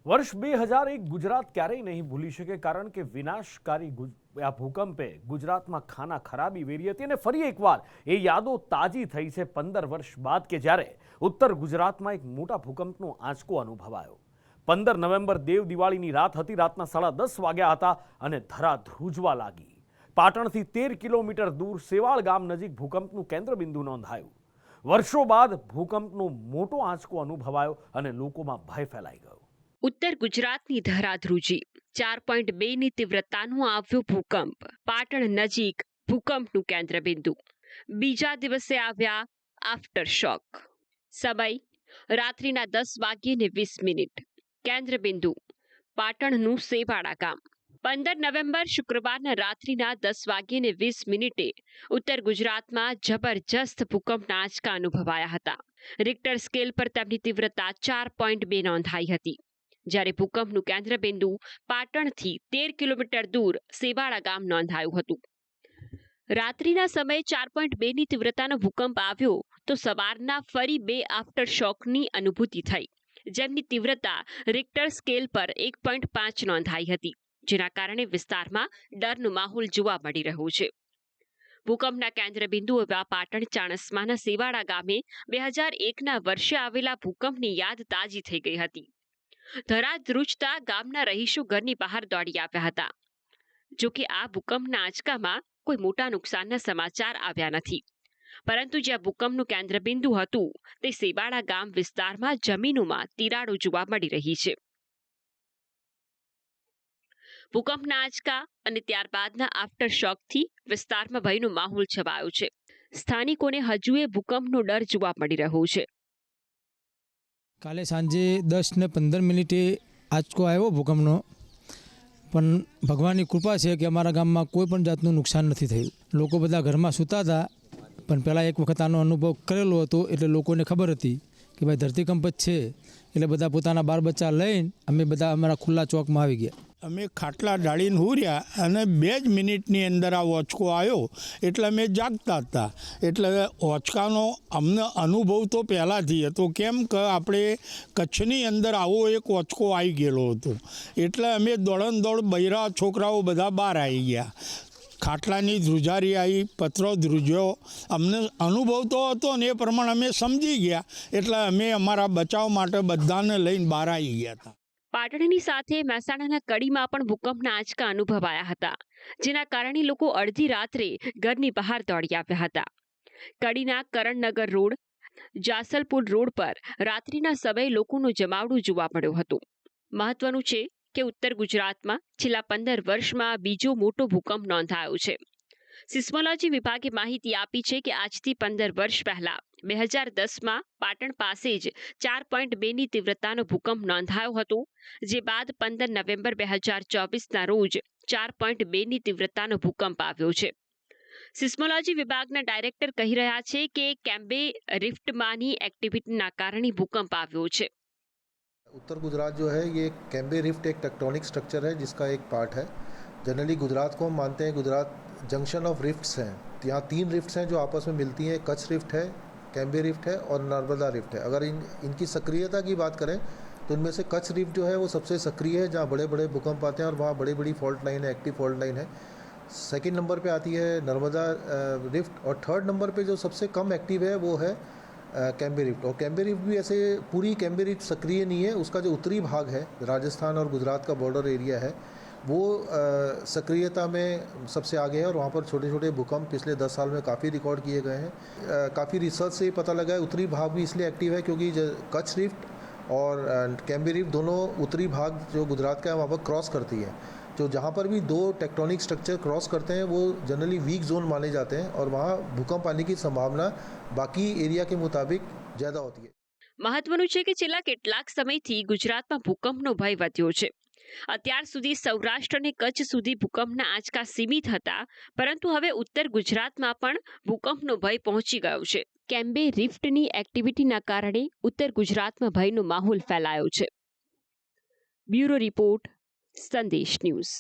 વર્ષ 2001 ગુજરાત ક્યારેય નહીં ભૂલી શકે, કારણ કે વિનાશકારી આ ભૂકંપે ગુજરાતમાં ખાના ખરાબી વેરી હતી અને ફરી એકવાર એ યાદો તાજી થઈ છે 15 વર્ષ બાદ, કે જ્યારે ઉત્તર ગુજરાતમાં એક મોટા ભૂકંપનો આંચકો અનુભવાયો। 15 નવેમ્બર દેવ દિવાળીની રાત હતી। રાતના 10:30 વાગ્યા હતા અને ધરા ધ્રુજવા લાગી। પાટણથી 13 કિલોમીટર દૂર સેવાળ ગામ નજીક ભૂકંપનું કેન્દ્રબિંદુ નોંધાયું। વર્ષો બાદ ભૂકંપનો મોટો આંચકો અનુભવાયો અને લોકોમાં ભય ફેલાઈ ગયો। ઉત્તર ગુજરાતની ધરા ધ્રુજી। 4.2ની તીવ્રતાનો આવ્યો ભૂકંપ। પાટણ નજીક ભૂકંપનું કેન્દ્રબિંદુ। બીજા દિવસે આવ્યા આફ્ટર શોક। સમય રાત્રિના 10:20। કેન્દ્રબિંદુ પાટણનું સેવાળા ગામ। 15 નવેમ્બર શુક્રવારના રાત્રિના 10:20 ઉત્તર ગુજરાતમાં જબરજસ્ત ભૂકંપના આંચકા અનુભવાયા હતા। રિક્ટર સ્કેલ પર તેમની તીવ્રતા 4.2 નોંધાઈ હતી, જ્યારે ભૂકંપનું કેન્દ્રબિંદુ પાટણથી 13 કિલોમીટર દૂર સેવાળા ગામ નોંધાયું હતું। રાત્રિના સમયે 4.2ની તીવ્રતાનો ભૂકંપ આવ્યો તો સવારના ફરી 2 આફ્ટર શોકની અનુભૂતિ થઈ, જેમની તીવ્રતા રિક્ટર સ્કેલ પર 1.5 નોંધાઈ હતી, જેના કારણે વિસ્તારમાં ડરનો માહોલ જોવા મળી રહ્યો છે। ભૂકંપના કેન્દ્રબિંદુ એવા પાટણ ચાણસ્માના સેવાળા ગામે 2001ના વર્ષે આવેલા ભૂકંપની યાદ તાજી થઈ ગઈ હતી। ધરા ધ્રુજતા ગામના રહીશો ઘરની બહાર દોડી આવ્યા હતા। જોકે આ ભૂકંપના આંચકામાં કોઈ મોટા નુકસાનના સમાચાર આવ્યા નથી, પરંતુ જ્યાં ભૂકંપનું કેન્દ્રબિંદુ હતું તે સેવાળા ગામ વિસ્તારમાં જમીનોમાં તિરાડો જોવા મળી રહી છે। ભૂકંપના આંચકા અને ત્યારબાદના આફ્ટર શોકથી વિસ્તારમાં ભયનો માહોલ છવાયો છે। સ્થાનિકોને હજુ એ ભૂકંપનો ડર જોવા મળી રહ્યો છે। કાલે સાંજે 10:15 આંચકો આવ્યો ભૂકંપનો, પણ ભગવાનની કૃપા છે કે અમારા ગામમાં કોઈ પણ જાતનું નુકસાન નથી થયું। લોકો બધા ઘરમાં સૂતા હતા, પણ પહેલાં એક વખત આનો અનુભવ કરેલો હતો એટલે લોકોને ખબર હતી કે ભાઈ ધરતીકંપ જ છે, એટલે બધા પોતાના બાળ બચ્ચા લઈને અમે બધા અમારા ખુલ્લા ચોકમાં આવી ગયા। અમે ખાટલા ડાળીને હુર્યા અને 2 જ મિનિટની અંદર આ ઓચકો આવ્યો, એટલે અમે જાગતા હતા। એટલે ઓચકાનો અમને અનુભવ તો પહેલાંથી હતો, કેમ કે આપણે કચ્છની અંદર આવો એક ઓચકો આવી ગયેલો હતો, એટલે અમે દોડ બૈરા છોકરાઓ બધા બહાર આવી ગયા। ખાટલાની ધ્રુજારી આવી, પથરો ધ્રુજ્યો, અમને અનુભવ તો હતો ને એ પ્રમાણે અમે સમજી ગયા, એટલે અમે અમારા બચાવ માટે બધાને લઈને બહાર આવી ગયા હતા। પાટણની સાથે મહેસાણાના કડીમાં પણ ભૂકંપના આંચકા અનુભવાયા હતા, જેના કારણે લોકો અડધી રાત્રે ઘરની બહાર દોડી આવ્યા હતા। કડીના કરણનગર રોડ, જાસલપુર રોડ પર રાત્રિના સમયે લોકોનો જમાવડો જોવા મળ્યો હતો। મહત્વનું છે કે ઉત્તર ગુજરાતમાં છેલ્લા 15 વર્ષમાં બીજો મોટો ભૂકંપ નોંધાયો છે। સિસ્મોલોજી વિભાગે માહિતી આપી છે કે આજથી 15 વર્ષ પહેલા 2010માં પાટણ પાસે જ 4.2ની તીવ્રતાનો ભૂકંપ નોંધાયો હતો, જે બાદ 15 નવેમ્બર 2024ના રોજ 4.2ની તીવ્રતાનો ભૂકંપ આવ્યો છે। સિસ્મોલોજી વિભાગના ડાયરેક્ટર કહી રહ્યા છે કે કેમ્બે રિफ्टમાંની एक्टिविटीના કારણે भूकंप આવ્યો છે। उत्तर गुजरात जो है ये कैम्बे रिफ्ट एक टेक्टोनिक स्ट्रक्चर है जिसका एक पार्ट है। जनरली गुजरात को हम मानते हैं गुजरात जंक्शन ऑफ रिफ्ट्स हैं। यहाँ 3 रिफ्ट्स हैं जो आपस में मिलती हैं। कच्छ रिफ्ट है, कैम्बे रिफ्ट है और नर्मदा रिफ्ट है। अगर इनकी सक्रियता की बात करें तो इनमें से कच्छ रिफ्ट जो है वो सबसे सक्रिय है, जहाँ बड़े बड़े भूकंप आते हैं और वहाँ बड़ी बड़ी फॉल्ट लाइन है, एक्टिव फॉल्ट लाइन है। सेकेंड नंबर पे आती है नर्मदा रिफ्ट और थर्ड नंबर पे जो सबसे कम एक्टिव है वो है कैम्बे रिफ्ट। और कैम्बे रिफ्ट भी ऐसे पूरी कैम्बे रिफ्ट सक्रिय नहीं है, उसका जो उत्तरी भाग है राजस्थान और गुजरात का बॉर्डर एरिया है वो सक्रियता में सबसे आगे है और वहाँ पर छोटे छोटे भूकंप पिछले 10 साल में काफ़ी रिकॉर्ड किए गए हैं। काफ़ी रिसर्च से पता लगा है उत्तरी भाग भी इसलिए एक्टिव है क्योंकि कच्छ रिफ्ट और कैम्बे रिफ्ट दोनों उत्तरी भाग जो गुजरात का है वहाँ पर क्रॉस करती है। जो जहाँ पर भी 2 टेक्टोनिक स्ट्रक्चर क्रॉस करते हैं वो जनरली वीक जोन माने जाते हैं और वहाँ भूकंप आने की संभावना बाकी एरिया के मुताबिक ज़्यादा होती है। મહત્વનું છે કે છેલ્લા કેટલાક સમયથી ગુજરાતમાં ભૂકંપનો ભય વધ્યો છે। અત્યાર સુધી સૌરાષ્ટ્ર અને કચ્છ સુધી ભૂકંપના આંચકા સીમિત હતા, પરંતુ હવે ઉત્તર ગુજરાતમાં પણ ભૂકંપનો ભય પહોંચી ગયો છે। કેમ્બે રિફ્ટની એક્ટિવિટીના કારણે ઉત્તર ગુજરાતમાં ભયનો માહોલ ફેલાયો છે। બ્યુરો રિપોર્ટ, સંદેશ ન્યૂઝ।